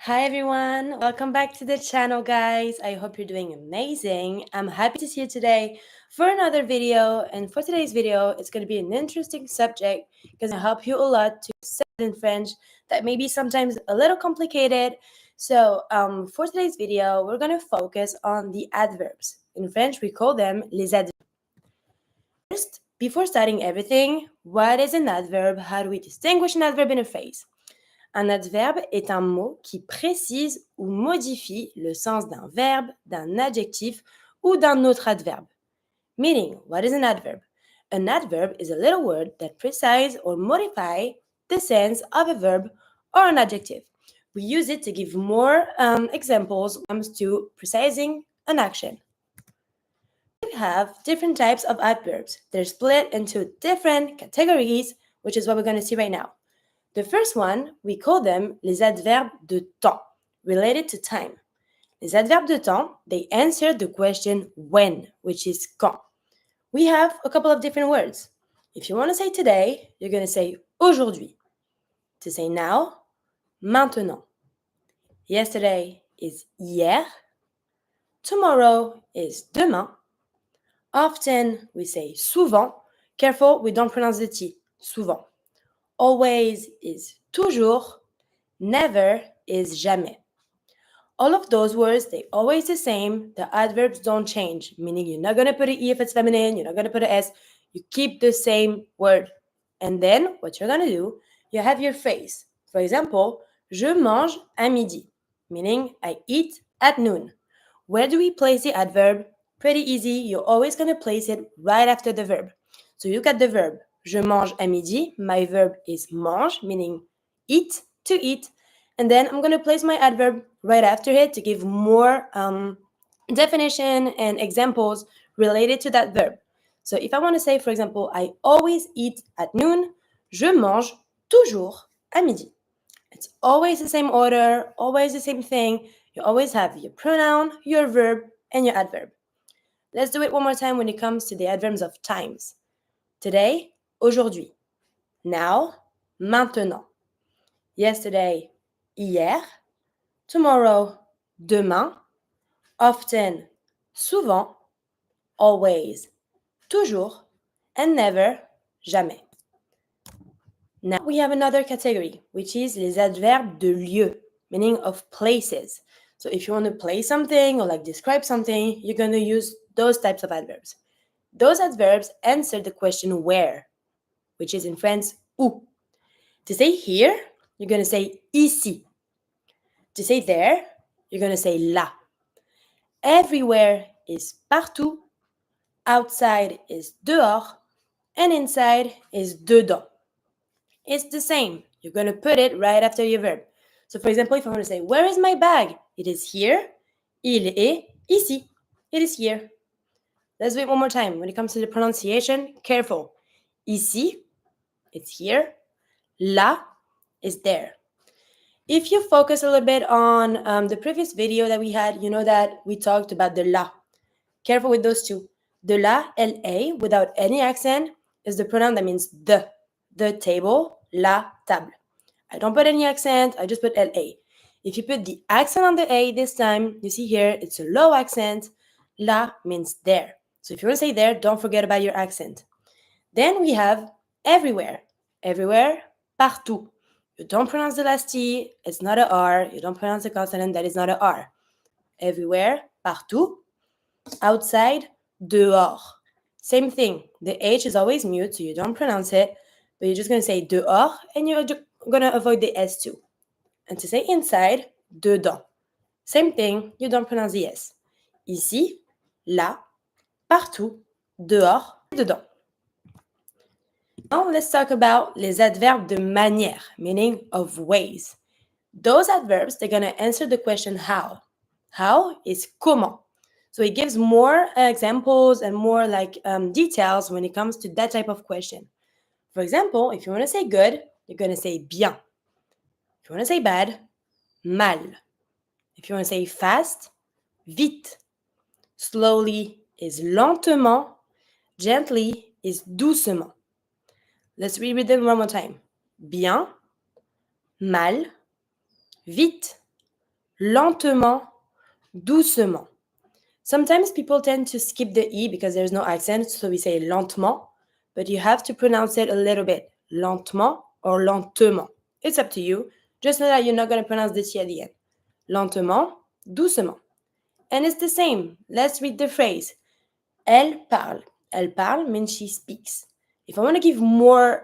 Hi everyone, welcome back to the channel, guys. I hope you're doing amazing. I'm happy to see you today for another video. And for today's video, it's going to be an interesting subject because I help you a lot to say in French that may be sometimes a little complicated. So, for today's video, we're going to focus on the adverbs. In French, we call them les adverbes. First, before starting everything, what is an adverb? How do we distinguish an adverb in a phrase? Un adverbe est un mot qui précise ou modifie le sens d'un verbe, d'un adjectif ou d'un autre adverbe. Meaning, what is an adverb? An adverb is a little word that precises or modifies the sense of a verb or an adjective. We use it to give more examples when it comes to precising an action. We have different types of adverbs. They're split into different categories, which is what we're going to see right now. The first one, we call them les adverbes de temps, related to time. Les adverbes de temps, they answer the question when, which is quand. We have a couple of different words. If you want to say today, you're going to say aujourd'hui. To say now, maintenant. Yesterday is hier. Tomorrow is demain. Often we say souvent. Careful, we don't pronounce the T. Souvent. Always is toujours. Never is jamais. All of those words, they always the same. The adverbs don't change, meaning you're not going to put an E if it's feminine, you're not going to put an S. You keep the same word. And then what you're going to do, you have your phrase. For example, je mange à midi, meaning I eat at noon. Where do we place the adverb? Pretty easy. You're always going to place it right after the verb. So you got the verb. Je mange à midi. My verb is mange, meaning eat, to eat. And then I'm going to place my adverb right after it to give more definition and examples related to that verb. So if I want to say, for example, I always eat at noon, je mange toujours à midi. It's always the same order, always the same thing. You always have your pronoun, your verb, and your adverb. Let's do it one more time when it comes to the adverbs of times. Today, aujourd'hui. Now, maintenant. Yesterday, hier. Tomorrow, demain. Often, souvent. Always, toujours. And never, jamais. Now we have another category, which is les adverbes de lieu, meaning of places. So if you want to place something or describe something, you're going to use those types of adverbs. Those adverbs answer the question where, which is in French, où. To say here, you're going to say ici. To say there, you're going to say là. Everywhere is partout. Outside is dehors. And inside is dedans. It's the same. You're going to put it right after your verb. So for example, if I want to say, where is my bag? It is here. Il est ici. It is here. Let's do it one more time. When it comes to the pronunciation, careful. Ici, it's here. Là is there. If you focus a little bit on the previous video that we had, you know that we talked about the la. Careful with those two. The la, L-A, without any accent, is the pronoun that means the table, la table. I don't put any accent, I just put L-A. If you put the accent on the A this time, you see here, it's a low accent. La means there. So if you want to say there, don't forget about your accent. Then we have everywhere. Everywhere, partout. You don't pronounce the last T, it's not a R. You don't pronounce the consonant, that is not a R. Everywhere, partout. Outside, dehors. Same thing. The H is always mute, so you don't pronounce it, but you're just going to say dehors, and you're going to avoid the S too. And to say inside, dedans. Same thing, you don't pronounce the S. Ici, là, partout, dehors, dedans. Now let's talk about les adverbes de manière, meaning of ways. Those adverbs, they're going to answer the question how. How is comment. So it gives more examples and more details when it comes to that type of question. For example, if you want to say good, you're going to say bien. If you want to say bad, mal. If you want to say fast, vite. Slowly is lentement. Gently is doucement. Let's reread them one more time. Bien, mal, vite, lentement, doucement. Sometimes people tend to skip the E because there's no accent, so we say lentement, but you have to pronounce it a little bit. Lentement or lentement. It's up to you. Just know that you're not going to pronounce the T at the end. Lentement, doucement. And it's the same. Let's read the phrase. Elle parle. Elle parle means she speaks. If I want to give more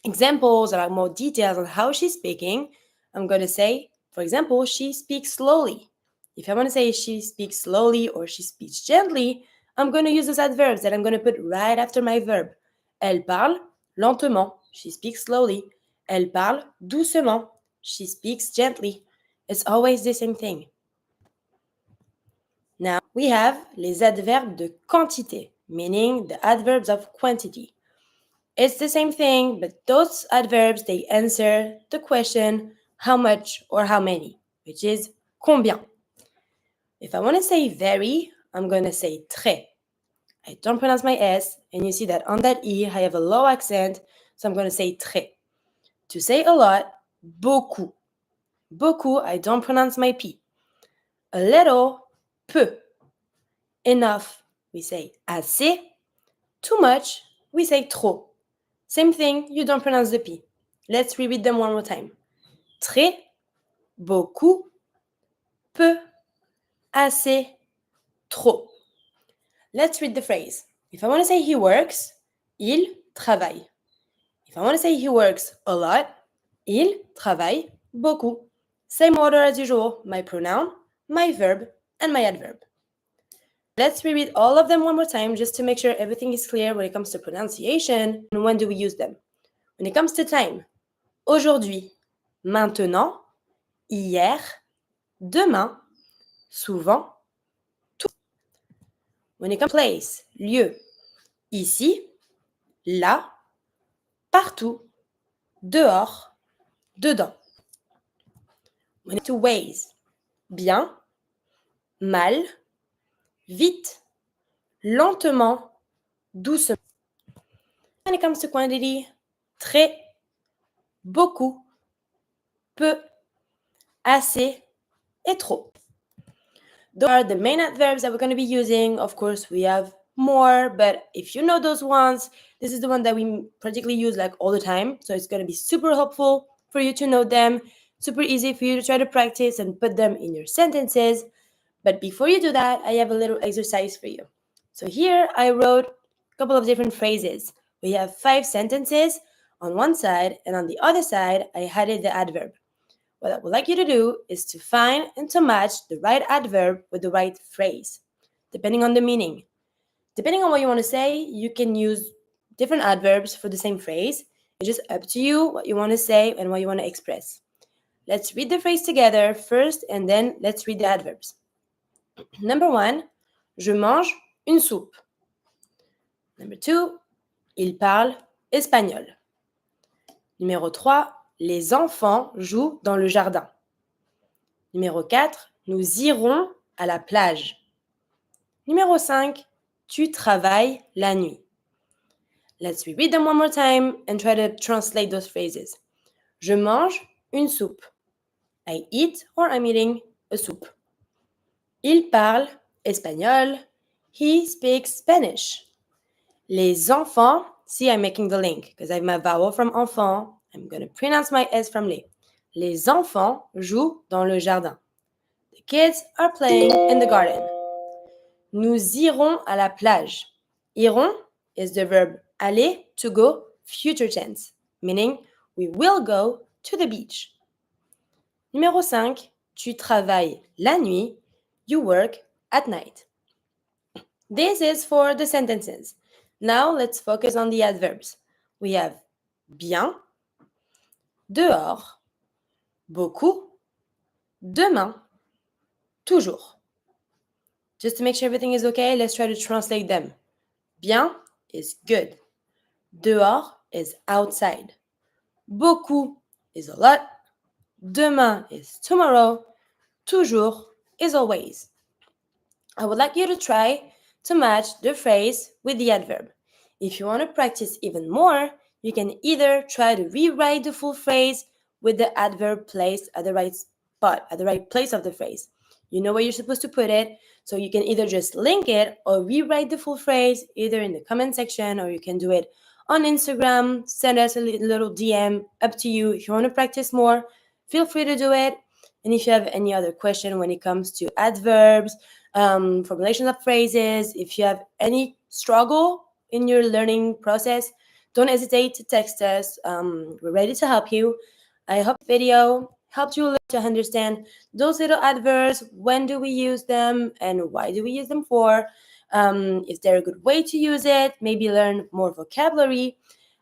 examples or more details on how she's speaking, I'm going to say, for example, she speaks slowly. If I want to say she speaks slowly or she speaks gently, I'm going to use those adverbs that I'm going to put right after my verb. Elle parle lentement. She speaks slowly. Elle parle doucement. She speaks gently. It's always the same thing. Now we have les adverbes de quantité, meaning the adverbs of quantity. It's the same thing, but those adverbs, they answer the question how much or how many, which is combien. If I want to say very, I'm going to say très. I don't pronounce my S, and you see that on that E, I have a low accent, so I'm going to say très. To say a lot, beaucoup. Beaucoup, I don't pronounce my P. A little, peu. Enough, we say assez. Too much, we say trop. Same thing, you don't pronounce the P. Let's reread them one more time. Très, beaucoup, peu, assez, trop. Let's read the phrase. If I want to say he works, il travaille. If I want to say he works a lot, il travaille beaucoup. Same order as usual, my pronoun, my verb, and my adverb. Let's reread all of them one more time just to make sure everything is clear when it comes to pronunciation and when do we use them. When it comes to time, aujourd'hui, maintenant, hier, demain, souvent, tout. When it comes to place, lieu, ici, là, partout, dehors, dedans. When it comes to ways, bien, mal, vite, lentement, doucement. When it comes to quantity, très, beaucoup, peu, assez, et trop. Those are the main adverbs that we're going to be using. Of course, we have more, but if you know those ones, this is the one that we particularly use like all the time. So it's going to be super helpful for you to know them, super easy for you to try to practice and put them in your sentences. But before you do that, I have a little exercise for you. So here I wrote a couple of different phrases. We have 5 sentences on one side, and on the other side, I added the adverb. What I would like you to do is to find and to match the right adverb with the right phrase, depending on the meaning. Depending on what you want to say, you can use different adverbs for the same phrase. It's just up to you what you want to say and what you want to express. Let's read the phrase together first, and then let's read the adverbs. Number 1, je mange une soupe. Number 2, il parle espagnol. Numéro 3, les enfants jouent dans le jardin. Numéro 4, nous irons à la plage. Numéro 5, tu travailles la nuit. Let's reread them one more time and try to translate those phrases. Je mange une soupe. I eat or I'm eating a soup. Il parle espagnol. He speaks Spanish. Les enfants, see I'm making the link because I have my vowel from enfant. I'm going to pronounce my S from les. Les enfants jouent dans le jardin. The kids are playing in the garden. Nous irons à la plage. Irons is the verb aller, to go, future tense, meaning we will go to the beach. Numéro 5, tu travailles la nuit, you work at night. This is for the sentences. Now let's focus on the adverbs. We have bien, dehors, beaucoup, demain, toujours. Just to make sure everything is okay, let's try to translate them. Bien is good. Dehors is outside. Beaucoup is a lot. Demain is tomorrow. Toujours is always. I would like you to try to match the phrase with the adverb. If you want to practice even more, you can either try to rewrite the full phrase with the adverb placed at the right spot, at the right place of the phrase. You know where you're supposed to put it, so you can either just link it or rewrite the full phrase either in the comment section, or you can do it on Instagram. Send us a little DM, up to you. If you want to practice more, feel free to do it. And if you have any other question when it comes to adverbs, formulations of phrases, if you have any struggle in your learning process, don't hesitate to text us. We're ready to help you. I hope this video helped you to understand those little adverbs. When do we use them and why do we use them for? Is there a good way to use it? Maybe learn more vocabulary.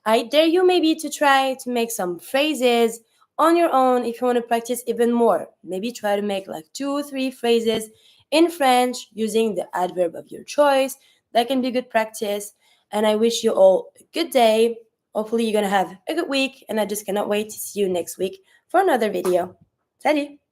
I dare you maybe to try to make some phrases on your own if you want to practice even more. Maybe try to make like 2 or 3 phrases in French using the adverb of your choice. That can be good practice. And I wish you all a good day. Hopefully you're going to have a good week, and I just cannot wait to see you next week for another video. Salut!